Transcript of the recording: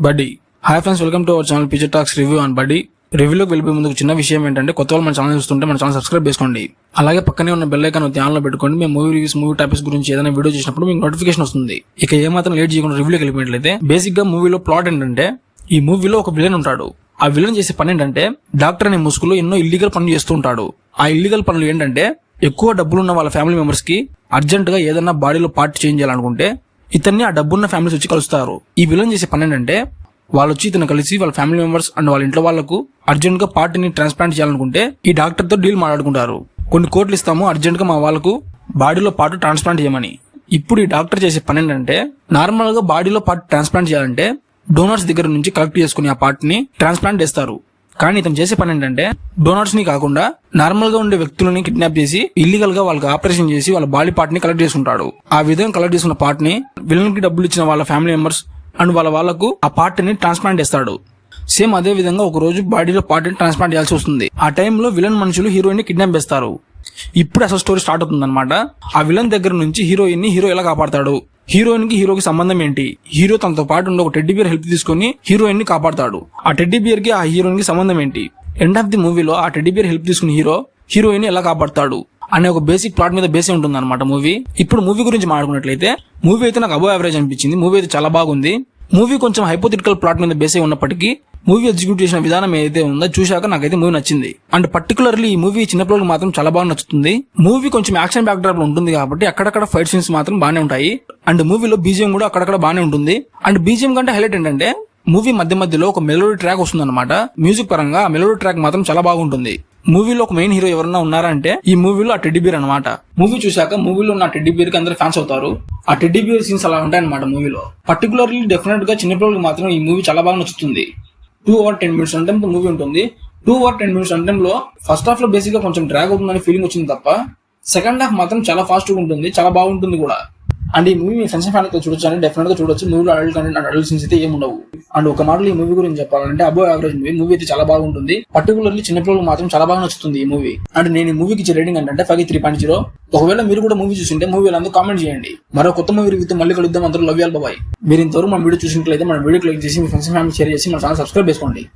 బడ్డీ. Hi friends, welcome to our channel picture talks review on బడ్డీ. రివ్యూలోకి వెళ్ళిపోయే ముందుకు చిన్న విషయం ఏంటంటే, కొత్త వాళ్ళు మన ఛానల్ చూస్తుంటే మన ఛానల్ సబ్స్క్రైబ్ చేసుకోండి. అలాగే పక్కనే ఉన్న బెల్ ఐకాన్ ధ్యానంలో పెట్టుకోండి. మేము మూవీ రివ్యూస్, మూవీ టాపిక్స్ గురించి ఏదైనా వీడియో చేసినప్పుడు మీకు నోటిఫికేషన్ వస్తుంది. ఇక ఏమాత్రం లేట్ చేయకుండా రివ్యూలోకి వెళ్ళిపోయినట్లయితే, బేసిక్ గా మూవీలో ప్లాట్ ఏంటంటే, ఈ మూవీలో ఒక విలన్ ఉంటాడు. ఆ విలన్ చేసే పని ఏంటంటే, డాక్టర్ అనే ముసుగులో ఎన్నో ఇల్లీగల్ పనులు చేస్తూ ఉంటాడు. ఆ ఇల్లీగల్ పనులు ఏంటంటే, ఎక్కువ డబ్బులున్న వాళ్ళ ఫ్యామిలీ మెంబర్స్ కి అర్జెంట్ గా ఏదైనా బాడీలో పార్ట్ చేంజ్ చేయాలనుకుంటే ఇతన్ని ఆ డబ్బున్న ఫ్యామిలీస్ వచ్చి కలుస్తారు. ఈ విలన్ చేసే పని ఏంటంటే, వాళ్ళు వచ్చి ఇతను కలిసి వాళ్ళ ఫ్యామిలీ మెంబర్స్ అండ్ వాళ్ళ ఇంట్లో వాళ్ళకు అర్జెంట్ గా పార్టీని ట్రాన్స్ప్లాంట్ చేయాలనుకుంటే ఈ డాక్టర్ తో డీల్ మాట్లాడుకుంటారు. కొన్ని కోట్లు ఇస్తాము, అర్జెంట్ గా మా వాళ్ళకు బాడీలో పార్ట్ ట్రాన్స్ప్లాంట్ చేయమని. ఇప్పుడు ఈ డాక్టర్ చేసే పని ఏంటంటే, నార్మల్ గా బాడీలో పార్ట్ ట్రాన్స్ప్లాంట్ చేయాలంటే డోనర్స్ దగ్గర నుంచి కలెక్ట్ చేసుకుని ఆ పార్ట్ ని ట్రాన్స్ప్లాంట్ చేస్తారు. కానీ ఇతను చేసే పని ఏంటంటే, డోనర్స్ ని కాకుండా నార్మల్ గా ఉండే వ్యక్తులని కిడ్నాప్ చేసి ఇల్లీగల్ గా వాళ్ళకి ఆపరేషన్ చేసి వాళ్ళ బాడీ పార్ట్ ని కలెక్ట్ చేసుకుంటాడు. ఆ విధంగా కలెక్ట్ చేసుకున్న పార్ట్ ని విలన్ కి డబ్బులు ఇచ్చిన వాళ్ళ ఫ్యామిలీ మెంబర్స్ అండ్ వాళ్ళకు ఆ పార్ట్ ని ట్రాన్స్ప్లాంట్ చేస్తాడు. సేమ్ అదే విధంగా ఒక రోజు బాడీలో పార్ట్ ని ట్రాన్స్ప్లాంట్ చేయాల్సి వస్తుంది. ఆ టైంలో విలన్ మనుషులు హీరోయిన్ ని కిడ్నాప్ చేస్తారు. ఇప్పుడు అసలు స్టోరీ స్టార్ట్ అవుతుంది అనమాట. ఆ విలన్ దగ్గర నుంచి హీరోయిన్ ని హీరో ఎలా కాపాడతాడు, హీరోయిన్ కి హీరోకి సంబంధం ఏంటి, హీరో తనతో పాటు ఉండే ఒక టెడ్డీ బియర్ హెల్ప్ తీసుకుని హీరోయిన్ ని కాపాడతాడు. ఆ టెడ్డీ బియర్ కి ఆ హీరోయిన్ కి సంబంధం ఏంటి, ఎండ్ ఆఫ్ ది మూవీలో ఆ టెడ్డీ బియర్ హెల్ప్ తీసుకుని హీరోయిన్ ఎలా కాపాడతాడు అనే ఒక బేసిక్ ప్లాట్ మీద బేసే ఉంటుంది అనమాట మూవీ. ఇప్పుడు మూవీ గురించి మాట్లాడుకున్నట్లయితే, మూవీ అయితే నాకు అబోవ్ యావరేజ్ అనిపించింది. మూవీ అయితే చాలా బాగుంది. మూవీ కొంచెం హైపోథెటికల్ ప్లాట్ మీద బేసే ఉన్నప్పటికీ మూవీ ఎగ్జిక్యూట్ చేసిన విధానం ఏదైతే ఉందో చూశాక నాకైతే మూవీ నచ్చింది. అండ్ పర్టికులర్లీ ఈ మూవీ చిన్నపిల్లలకు మాత్రం చాలా బాగా నచ్చుతుంది. మూవీ కొంచెం యాక్షన్ బ్యాక్ డ్రాప్ లో ఉంటుంది కాబట్టి అక్కడక్కడ ఫైట్ సీన్స్ మాత్రం బాగానే ఉంటాయి. అండ్ మూవీలో బీజిఎం కూడా అక్కడక్కడ బాగానే ఉంటుంది. అండ్ బీజిఎం కంటే హైలైట్ ఏంటంటే, మూవీ మధ్యలో ఒక మెలోడీ ట్రాక్ వస్తుంది అనమాట. మ్యూజిక్ పరంగా ఆ మెలోడీ ట్రాక్ మాత్రం చాలా బాగుంటుంది. మూవీలో ఒక మెయిన్ హీరో ఎవరన్నా ఉన్నారంటే ఈ మూవీలో ఆ టెడ్డీ బియర్ అనమాట. మూవీ చూశాక మూవీలో ఉన్న టెడ్డీ బియర్ కి అందరూ ఫ్యాన్స్ అవుతారు. ఆ టెడ్డీ బియర్ సీన్స్ అలా ఉంటాయి అనమాట మూవీలో. పర్టికులర్లీ డెఫినెట్ గా చిన్నపిల్లలకు మాత్రం ఈ మూవీ చాలా బాగా నచ్చుతుంది. 2 hours 10 minutes అంటే మూవీ ఉంటుంది. 2 hours 10 minutes అంటే ఫస్ట్ హాఫ్ లో బేసిక్ గా కొంచెం డ్రాగ్ అవుతుందని ఫీలింగ్ వచ్చింది తప్ప, సెకండ్ హాఫ్ మాత్రం చాలా ఫాస్ట్ గా ఉంటుంది, చాలా బాగుంటుంది కూడా. అండ్ ఈ మూవీ మీ ఫ్రెండ్స్ అండ్ ఫ్యామిలీతో చూడొచ్చు అని డెఫినెట్ గా చూడొచ్చు. మూవీలో adult content and adult scenes అయితే ఏమి ఉండవు. అండ్ ఒక మాటలో ఈ మూవీ గురించి చెప్పాలంటే అబోవ్ యావరేజ్ మూవీ అయితే చాలా బాగుంటుంది. పర్టికులర్లీ చిన్నపిల్లలకు మాత్రం చాలా బాగా నచ్చుతుంది ఈ మూవీ. అండ్ నేను ఈ మూవీకి ఇచ్చే రేటింగ్ అంటే 5.3.0. ఒకవేళ మీరు కూడా మూవీ చూసింటే మూవీ అందరూ కామెంట్ చేయండి. మరో కొత్త మూవీ రివ్యూతో మళ్ళీ కలుద్దాం. అందరూ లవ్ యూ ఆల్, బై. మీరు ఇంతవరకు మన వీడియో చూసినట్లయితే మన వీడియో క్లిక్ చేసి మీ ఫ్రెండ్స్ అండ్ ఫ్యామిలీ షేర్ చేసి మన ఛానల్ సబ్స్క్రైబ్ చేసుకోండి.